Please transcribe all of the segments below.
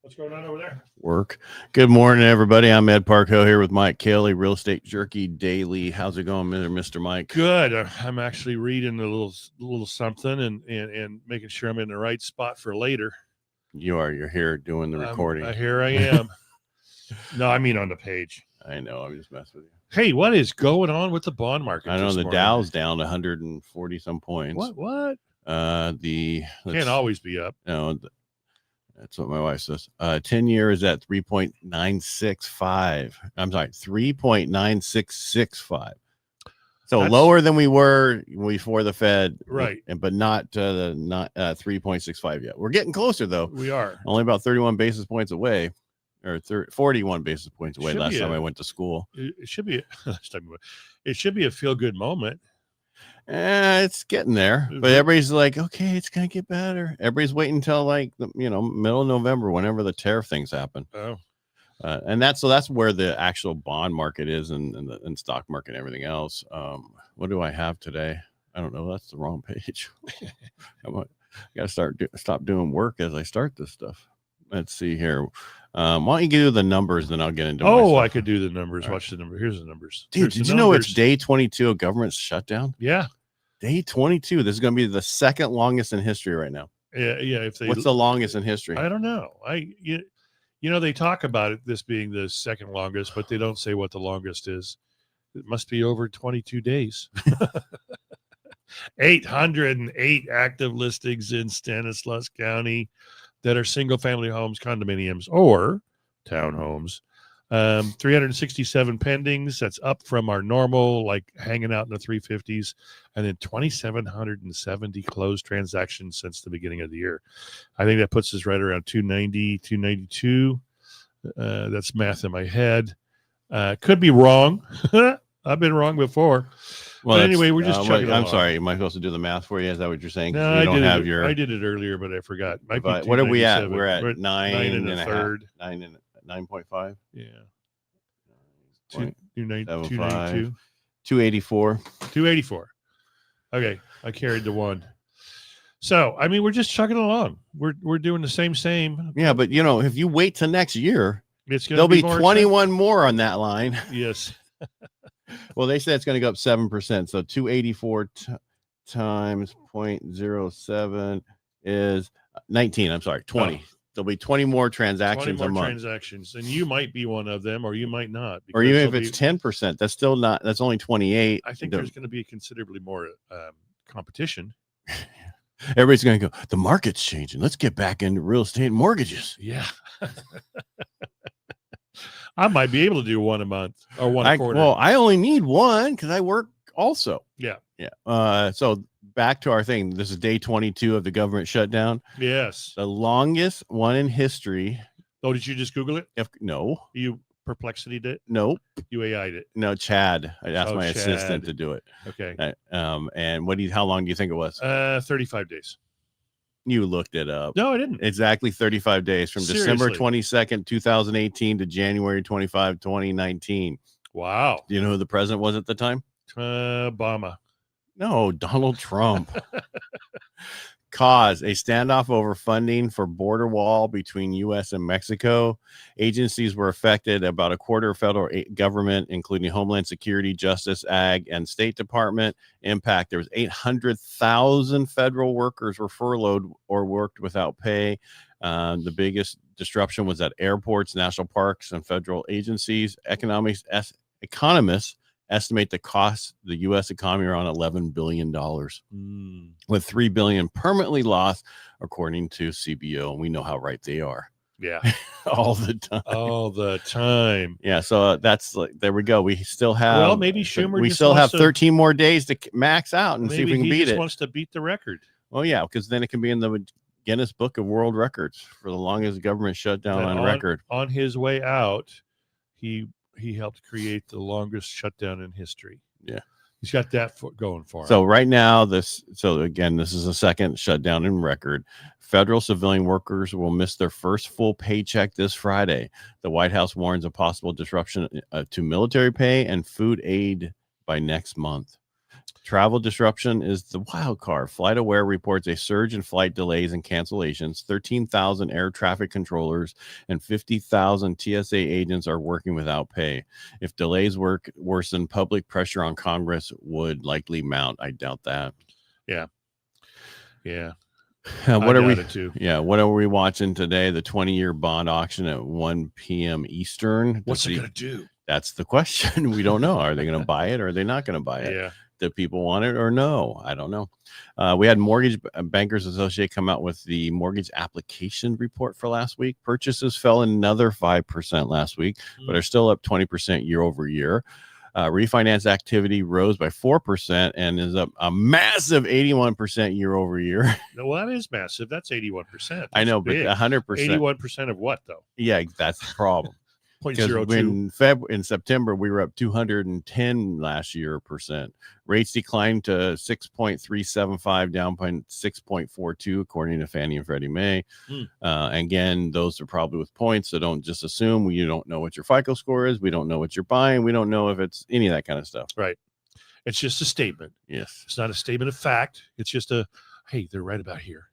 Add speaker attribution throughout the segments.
Speaker 1: What's going on over there?
Speaker 2: Work. Good morning, everybody. I'm Ed Parcaut here with Mike Kelly, Real Estate Jerky Daily. How's it going, Mr. Mike?
Speaker 1: Good. I'm actually reading a little something and making sure I'm in the right spot for later.
Speaker 2: You are. You're here doing the recording.
Speaker 1: Here I am. No, I mean on the page.
Speaker 2: I know. I'm just messing with you.
Speaker 1: Hey, what is going on with the bond market?
Speaker 2: I know the Dow's down 140 some points.
Speaker 1: What?
Speaker 2: Can't
Speaker 1: always be up.
Speaker 2: No, that's what my wife says. 10-year is at 3.965. I'm sorry, 3.9665. So that's lower than we were before the Fed,
Speaker 1: right?
Speaker 2: But not 3.65 yet. We're getting closer though.
Speaker 1: We are
Speaker 2: only about 31 basis points away, or 41 basis points away. Last time I went to school,
Speaker 1: it should be. It should be a feel good moment.
Speaker 2: It's getting there, but everybody's like, okay, it's gonna get better. Everybody's waiting until like the middle of November, whenever the tariff things happen.
Speaker 1: Oh,
Speaker 2: and that's where the actual bond market is, and stock market and everything else. What do I have today? I don't know. That's the wrong page. I gotta stop doing work as I start this stuff. Let's see here. Why don't you do the numbers, then I'll get into.
Speaker 1: I could do the numbers. All Watch the number. Here's the nurbers.
Speaker 2: Dude, did you know it's day 22 of government shutdown?
Speaker 1: Yeah.
Speaker 2: Day 22. This is going to be the second longest in history right now.
Speaker 1: Yeah.
Speaker 2: What's the longest in history?
Speaker 1: I don't know. They talk about this being the second longest, but they don't say what the longest is. It must be over 22 days. 808 active listings in Stanislaus County that are single-family homes, condominiums, or townhomes. 367 pendings. That's up from our normal, like hanging out in the 350s, and then 2,770 closed transactions since the beginning of the year. I think that puts us right around 290, 292. That's math in my head. Could be wrong. I've been wrong before. Well, but anyway, we're just chugging along.
Speaker 2: I'm sorry. Am I supposed to do the math for you? Is that what you're saying?
Speaker 1: No, I did it earlier, but I forgot.
Speaker 2: What are we at? We're at
Speaker 1: 9 and a third.
Speaker 2: 9.5.
Speaker 1: Yeah. 292.
Speaker 2: 284.
Speaker 1: 284. Okay, I carried the one. So, I mean, we're just chugging along. We're doing the same.
Speaker 2: Yeah, but if you wait till next year,
Speaker 1: there'll
Speaker 2: be 21 more on that line.
Speaker 1: Yes.
Speaker 2: Well, they said it's going to go up 7%. So 284 times 0.07 is 19. I'm sorry, 20. Oh. There'll be 20 more transactions a month.
Speaker 1: Transactions, and you might be one of them, or you might not.
Speaker 2: Or even if it's 10%, that's still not. That's only 28.
Speaker 1: I think there's going to be considerably more competition.
Speaker 2: Everybody's going to go, the market's changing. Let's get back into real estate and mortgages.
Speaker 1: Yeah. I might be able to do one a month or one a quarter.
Speaker 2: Well, I only need one because I work also.
Speaker 1: Yeah.
Speaker 2: So back to our thing. This is day 22 of the government shutdown.
Speaker 1: Yes.
Speaker 2: The longest one in history.
Speaker 1: Oh, did you just Google it?
Speaker 2: No.
Speaker 1: You Perplexity did?
Speaker 2: Nope.
Speaker 1: You AI'd it?
Speaker 2: No, Chad. I asked my assistant to do it.
Speaker 1: Okay.
Speaker 2: And how long do you think it was?
Speaker 1: 35 days.
Speaker 2: You looked it up.
Speaker 1: No, I didn't.
Speaker 2: Exactly 35 days from December 22nd, 2018 to January 25, 2019.
Speaker 1: Wow.
Speaker 2: Do you know who the president was at the time?
Speaker 1: Obama.
Speaker 2: No, Donald Trump. Cause a standoff over funding for border wall between U.S. and Mexico. Agencies were affected. About a quarter of federal government, including Homeland Security, Justice, Ag, and State Department, impact. There was 800,000 federal workers were furloughed or worked without pay. The biggest disruption was at airports, national parks, and federal agencies. Economists estimate the cost the U.S. economy around $11 billion, with $3 billion permanently lost, according to CBO. And we know how right they are.
Speaker 1: Yeah.
Speaker 2: All the time. Yeah. So that's there we go. We still have.
Speaker 1: Well, maybe Schumer.
Speaker 2: We still have 13 more days to max out and see if we can beat it.
Speaker 1: He just wants to beat the record.
Speaker 2: Oh, yeah. Because then it can be in the Guinness Book of World Records for the longest government shutdown on record.
Speaker 1: On his way out, he helped create the longest shutdown in history.
Speaker 2: Yeah.
Speaker 1: He's got that going for him.
Speaker 2: So right now, this is a second shutdown in record. Federal civilian workers will miss their first full paycheck this Friday. The White House warns of possible disruption to military pay and food aid by next month. Travel disruption is the wild card. FlightAware reports a surge in flight delays and cancellations. 13,000 air traffic controllers and 50,000 TSA agents are working without pay. If delays worsen, public pressure on Congress would likely mount. I doubt that.
Speaker 1: Yeah.
Speaker 2: What are we?
Speaker 1: Too.
Speaker 2: Yeah, what are we watching today? The 20-year bond auction at 1 p.m. Eastern.
Speaker 1: What's it gonna do?
Speaker 2: That's the question. We don't know. Are they going to buy it or are they not going to buy it?
Speaker 1: Yeah.
Speaker 2: Do people want it or no? I don't know. We had Mortgage Bankers Association come out with the mortgage application report for last week. Purchases fell another 5% last week, but are still up 20% year over year. Refinance activity rose by 4% and is up a massive 81% year over year.
Speaker 1: Well, that is massive. That's 81%.
Speaker 2: I know,
Speaker 1: big.
Speaker 2: But 100%.
Speaker 1: 81% of what, though?
Speaker 2: Yeah, that's the problem.
Speaker 1: 0.02.
Speaker 2: In September, we were up 210 last year percent. Rates declined to 6.375, down by 6.42, according to Fannie and Freddie Mae. Again, those are probably with points, so don't just assume. You don't know what your FICO score is. We don't know what you're buying. We don't know if it's any of that kind of stuff.
Speaker 1: Right. It's just a statement.
Speaker 2: Yes.
Speaker 1: It's not a statement of fact. It's just hey, they're right about here.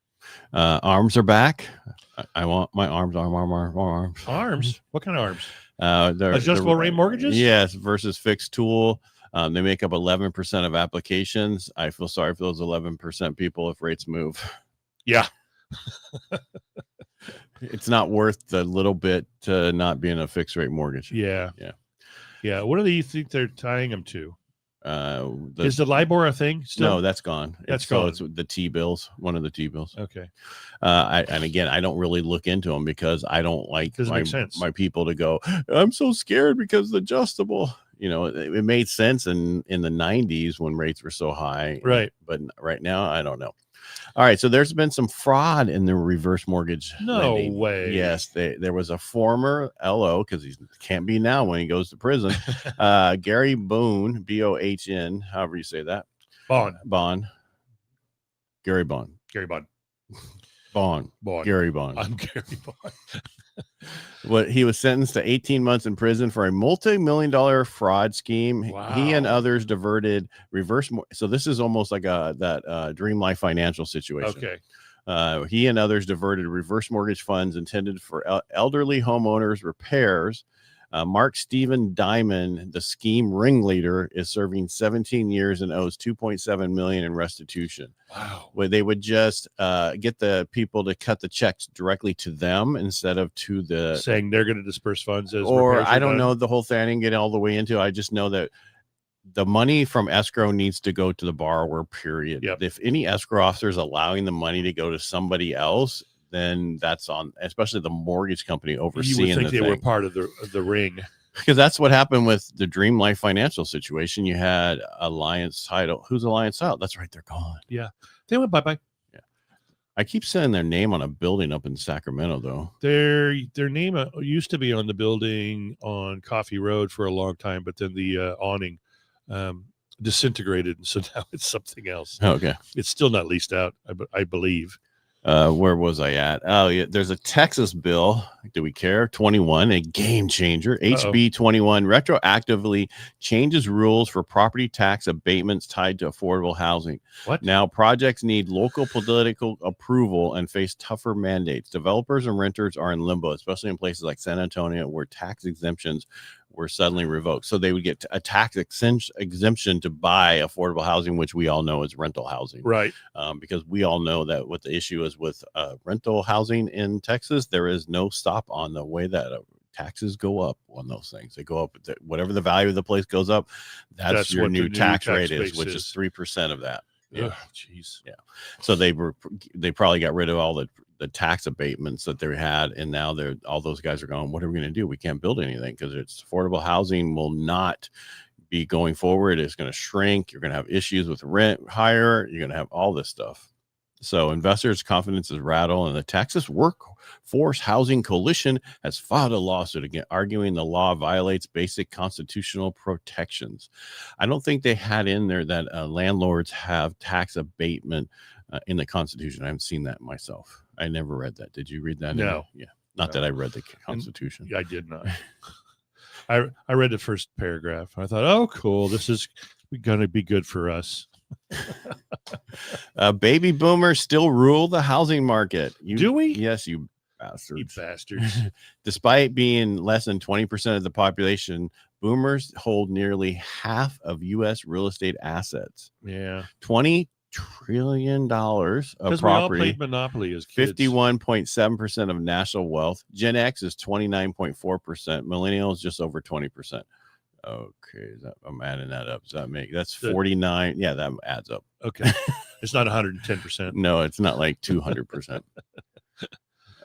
Speaker 2: Arms are back. I want my arms.
Speaker 1: Arms? What kind of arms?
Speaker 2: Adjustable
Speaker 1: rate mortgages?
Speaker 2: Yes, versus fixed tool. They make up 11% of applications. I feel sorry for those 11% people if rates move.
Speaker 1: Yeah.
Speaker 2: It's not worth the little bit to not be in a fixed rate mortgage.
Speaker 1: Yeah. What do you think they're tying them to? Is the LIBOR a thing still?
Speaker 2: No, that's gone. It's the T-bills, one of the T-bills.
Speaker 1: Okay.
Speaker 2: And again, I don't really look into them because I don't like my people to go, I'm so scared because the adjustable. You know, it made sense in the 90s when rates were so high.
Speaker 1: Right.
Speaker 2: But right now, I don't know. All right. So there's been some fraud in the reverse mortgage.
Speaker 1: No
Speaker 2: lending.
Speaker 1: way.
Speaker 2: Yes. There was a former LO, because he can't be now when he goes to prison. Gary Bohn, B-O-H-N, however you say that.
Speaker 1: Bond.
Speaker 2: Gary Bond.
Speaker 1: Gary Bond.
Speaker 2: Bond. Gary Bond.
Speaker 1: I'm Gary Bond.
Speaker 2: He was sentenced to 18 months in prison for a multi-million-dollar fraud scheme.
Speaker 1: Wow.
Speaker 2: He and others diverted so this is almost like that Dream Life financial situation.
Speaker 1: Okay.
Speaker 2: He and others diverted reverse mortgage funds intended for elderly homeowners repairs. Mark Stephen Diamond, the scheme ringleader, is serving 17 years and owes $2.7 million in restitution.
Speaker 1: Wow.
Speaker 2: Where they would just get the people to cut the checks directly to them instead of to the
Speaker 1: saying they're going to disperse funds as
Speaker 2: or I don't know the whole thing. I didn't get all the way into. I just know that the money from escrow needs to go to the borrower, period.
Speaker 1: Yep.
Speaker 2: If any escrow officer is allowing the money to go to somebody else, then that's on, especially the mortgage company overseeing.
Speaker 1: You would think they were part of the ring,
Speaker 2: because that's what happened with the Dream Life financial situation. You had Alliance Title. Who's Alliance Title? That's right, they're gone.
Speaker 1: Yeah, they went bye.
Speaker 2: Yeah, I keep saying their name on a building up in Sacramento, though.
Speaker 1: Their name used to be on the building on Coffee Road for a long time, but then the awning disintegrated, and so now it's something else.
Speaker 2: Okay,
Speaker 1: it's still not leased out, I believe.
Speaker 2: Where was I at? Oh, yeah. There's a Texas bill. Do we care? 21, a game changer. HB 21 retroactively changes rules for property tax abatements tied to affordable housing.
Speaker 1: What?
Speaker 2: Now, projects need local political approval and face tougher mandates. Developers and renters are in limbo, especially in places like San Antonio, where tax exemptions were suddenly revoked. So they would get a tax exemption to buy affordable housing, which we all know is rental housing.
Speaker 1: Right.
Speaker 2: Because we all know that what the issue is with rental housing in Texas, there is no stop on the way that taxes go up on those things. They go up, whatever the value of the place goes up, that's your new tax rate is, which is 3% of that.
Speaker 1: Yeah. Jeez.
Speaker 2: Yeah. So they probably got rid of all the tax abatements that they had, and now all those guys are going, what are we going to do? We can't build anything because it's affordable housing will not be going forward. It's going to shrink. You're going to have issues with rent higher. You're going to have all this stuff. So investors' confidence is rattled, and the Texas Workforce Housing Coalition has filed a lawsuit again, arguing the law violates basic constitutional protections. I don't think they had in there that landlords have tax abatement in the Constitution. I haven't seen that myself. I never read that. Did you read that?
Speaker 1: No.
Speaker 2: Yeah. Not that I read the Constitution.
Speaker 1: I did not. I read the first paragraph. I thought, oh, cool. This is going to be good for us.
Speaker 2: Baby boomers still rule the housing market.
Speaker 1: Do we?
Speaker 2: Yes, you bastards.
Speaker 1: You bastards.
Speaker 2: Despite being less than 20% of the population, boomers hold nearly half of U.S. real estate assets.
Speaker 1: Yeah.
Speaker 2: $20 trillion of
Speaker 1: Because we all
Speaker 2: property.
Speaker 1: played Monopoly as kids.
Speaker 2: 51.7% of national wealth. Gen X is 29.4%. Millennials just over 20%. Okay, I'm adding that up. Does that make that's 49? Yeah, that adds up.
Speaker 1: Okay, it's not 110%.
Speaker 2: No, it's not like 200%.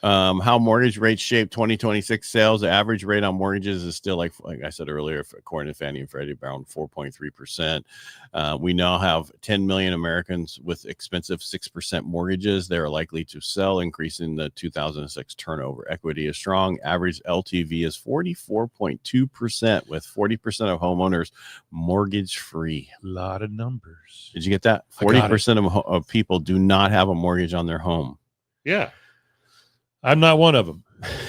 Speaker 2: How mortgage rates shape 2026 sales. The average rate on mortgages is still like I said earlier, according to Fannie and Freddie, around 4.3%. We now have 10 million Americans with expensive 6% mortgages. They're likely to sell, increasing the 2006 turnover. Equity is strong. Average LTV is 44.2%, with 40% of homeowners mortgage free.
Speaker 1: A lot of numbers.
Speaker 2: Did you get that? 40% of people do not have a mortgage on their home.
Speaker 1: Yeah. I'm not one of them.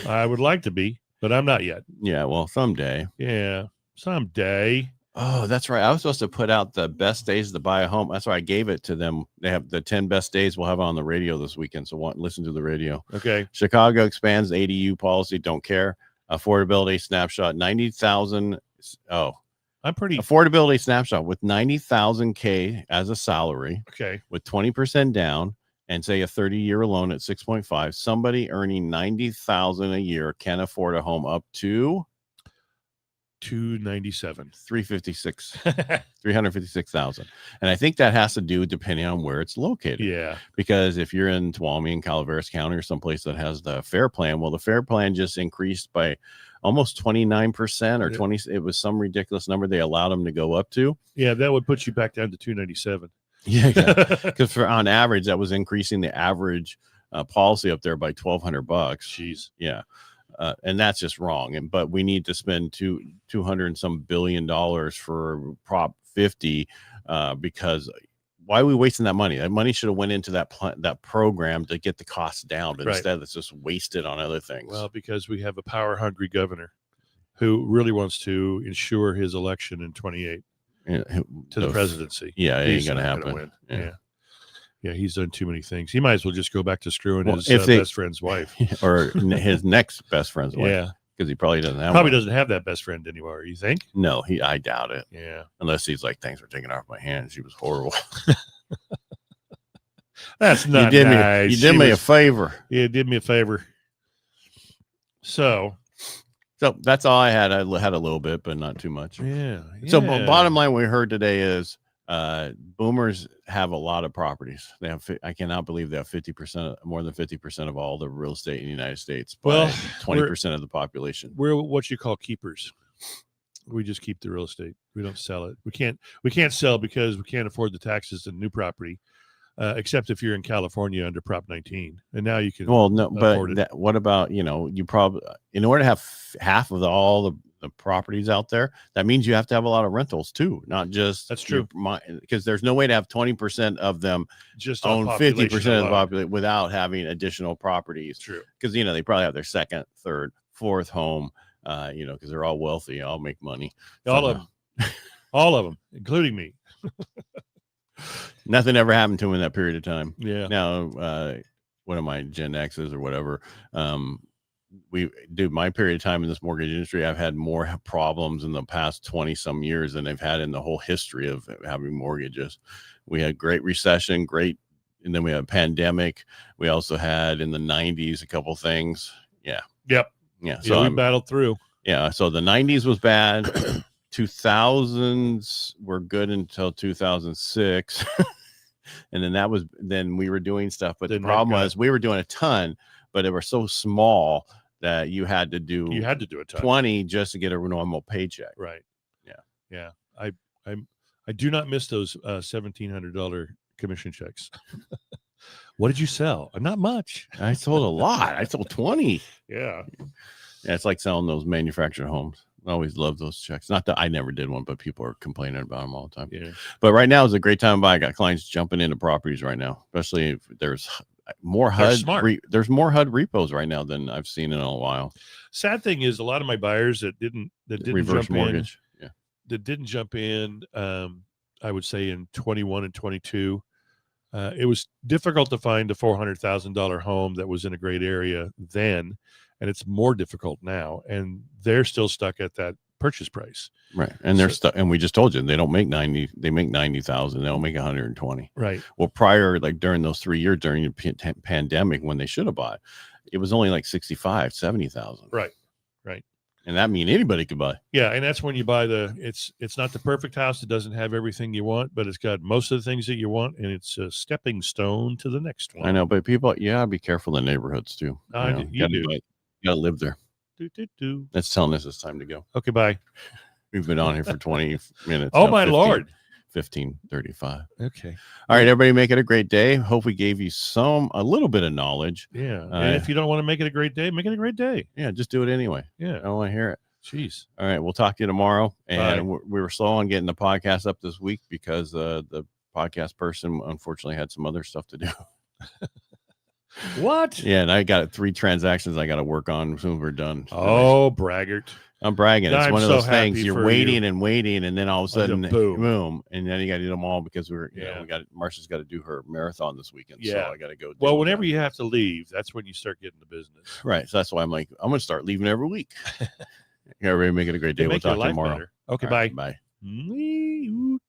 Speaker 1: I would like to be, but I'm not yet.
Speaker 2: Yeah, well, someday.
Speaker 1: Yeah, someday.
Speaker 2: Oh, that's right. I was supposed to put out the best days to buy a home. That's why I gave it to them. They have the 10 best days. We'll have it on the radio this weekend. So listen to the radio.
Speaker 1: Okay.
Speaker 2: Chicago expands ADU policy. Don't care. Affordability snapshot. 90,000. Oh,
Speaker 1: I'm pretty.
Speaker 2: Affordability snapshot with 90,000 K as a salary.
Speaker 1: Okay.
Speaker 2: With 20% down. And say a 30-year loan at 6.5, somebody earning 90,000 a year can afford a home up to
Speaker 1: 297,
Speaker 2: 356,000. And I think that has to do depending on where it's located.
Speaker 1: Yeah.
Speaker 2: Because if you're in Tuolumne and Calaveras County or someplace that has the FAIR plan, well, the FAIR plan just increased by almost 29% or 20. It was some ridiculous number they allowed them to go up to.
Speaker 1: Yeah, that would put you back down to 297.
Speaker 2: Yeah, because on average, that was increasing the average policy up there by $1,200.
Speaker 1: Jeez,
Speaker 2: yeah, and that's just wrong. But we need to spend $200 and some billion for Prop 50 because why are we wasting that money? That money should have went into that program to get the costs down, but instead it's just wasted on other things.
Speaker 1: Well, because we have a power hungry governor who really wants to ensure his election in 28. To the presidency.
Speaker 2: Yeah, it ain't gonna happen.
Speaker 1: Yeah, he's done too many things. He might as well just go back to screwing his best friend's wife
Speaker 2: or his next best friend's wife.
Speaker 1: Yeah,
Speaker 2: because he probably doesn't have
Speaker 1: doesn't have that best friend anymore. You think?
Speaker 2: No, I doubt it.
Speaker 1: Yeah,
Speaker 2: unless he's like, thanks for taking off my hand. She was horrible.
Speaker 1: That's not
Speaker 2: nice. You did me a favor.
Speaker 1: Yeah, did me a favor. So
Speaker 2: that's all I had. I had a little bit, but not too much.
Speaker 1: Yeah.
Speaker 2: So bottom line we heard today is boomers have a lot of properties. They have. I cannot believe they have 50%, more than 50% of all the real estate in the United States. Well, 20% of the population.
Speaker 1: We're what you call keepers. We just keep the real estate. We don't sell it. We can't sell because we can't afford the taxes to new property. Except if you're in California under Prop 19, and now you can.
Speaker 2: Well, no, but what about you probably in order to have half of all the properties out there, that means you have to have a lot of rentals too, not just.
Speaker 1: That's true.
Speaker 2: Because there's no way to have 20% of them
Speaker 1: just
Speaker 2: own 50% of the population without having additional properties.
Speaker 1: True.
Speaker 2: Because they probably have their second, third, fourth home. Because they're all wealthy, all make money.
Speaker 1: All of them, including me.
Speaker 2: Nothing ever happened to him in that period of time.
Speaker 1: Yeah.
Speaker 2: Now, one of my Gen X's or whatever, my period of time in this mortgage industry, I've had more problems in the past 20 some years than they've had in the whole history of having mortgages. We had great recession, and then we had a pandemic. We also had in the 90s a couple things. Yeah.
Speaker 1: Yep.
Speaker 2: Yeah. So
Speaker 1: we battled through.
Speaker 2: Yeah. So the 90s was bad. 2000s were good until 2006. And then we were doing stuff, but the problem was we were doing a ton, but it were so small that you had to do
Speaker 1: a ton.
Speaker 2: 20 just to get a normal paycheck.
Speaker 1: Right. Yeah. I do not miss those $1,700 commission checks. What did you sell? Not much.
Speaker 2: I sold a lot. I sold 20.
Speaker 1: Yeah.
Speaker 2: Yeah, it's like selling those manufactured homes. I always love those checks. Not that I never did one, but people are complaining about them all the time.
Speaker 1: Yeah.
Speaker 2: But right now is a great time to buy. I got clients jumping into properties right now, especially if there's more HUD. There's more HUD repos right now than I've seen in a while.
Speaker 1: Sad thing is, a lot of my buyers that didn't
Speaker 2: reverse
Speaker 1: jump
Speaker 2: mortgage.
Speaker 1: That didn't jump in I would say in 21 and 22. It was difficult to find a $400,000 home that was in a great area then, and it's more difficult now. And they're still stuck at that purchase price.
Speaker 2: Right. And they're stuck. And we just told you, they don't make 90, they make 90,000. They don't make 120.
Speaker 1: Right.
Speaker 2: Well, prior, like during those 3 years during the pandemic, when they should have bought, it was only like 65, 70,000.
Speaker 1: Right. Right.
Speaker 2: And that means anybody could buy.
Speaker 1: Yeah. And that's when you buy it's not the perfect house. It doesn't have everything you want, but it's got most of the things that you want. And it's a stepping stone to the next one.
Speaker 2: I know, but people, be careful in neighborhoods too.
Speaker 1: You
Speaker 2: gotta live there.
Speaker 1: Do.
Speaker 2: That's telling us it's time to go.
Speaker 1: Okay. Bye.
Speaker 2: We've been on here for 20 minutes.
Speaker 1: Oh, my Lord.
Speaker 2: 15:35.
Speaker 1: Okay.
Speaker 2: All right, everybody, make it a great day. Hope we gave you a little bit of knowledge.
Speaker 1: Yeah. And if you don't want to make it a great day, make it a great day.
Speaker 2: Yeah, just do it anyway.
Speaker 1: Yeah.
Speaker 2: I don't want to hear it.
Speaker 1: Jeez.
Speaker 2: All right, we'll talk to you tomorrow. And
Speaker 1: Bye.
Speaker 2: we were slow on getting the podcast up this week because the podcast person unfortunately had some other stuff to do.
Speaker 1: What?
Speaker 2: Yeah, and I got 3 transactions I got to work on as soon as we're done.
Speaker 1: Oh, braggart.
Speaker 2: I'm bragging. It's
Speaker 1: I'm
Speaker 2: one of
Speaker 1: so
Speaker 2: those things
Speaker 1: happy
Speaker 2: you're
Speaker 1: for
Speaker 2: waiting
Speaker 1: you.
Speaker 2: and waiting, and then all of a sudden,
Speaker 1: Boom.
Speaker 2: and then you got to do them all because
Speaker 1: Yeah.
Speaker 2: Marcia's got to do her marathon this weekend.
Speaker 1: Yeah.
Speaker 2: So I got to go.
Speaker 1: Well, whenever you have to leave, that's when you start getting the business.
Speaker 2: Right. So that's why I'm like, I'm going to start leaving every week. Everybody make it a great day. We'll
Speaker 1: Make your
Speaker 2: talk to you
Speaker 1: life
Speaker 2: tomorrow.
Speaker 1: better. Okay,
Speaker 2: All right,
Speaker 1: bye.
Speaker 2: bye.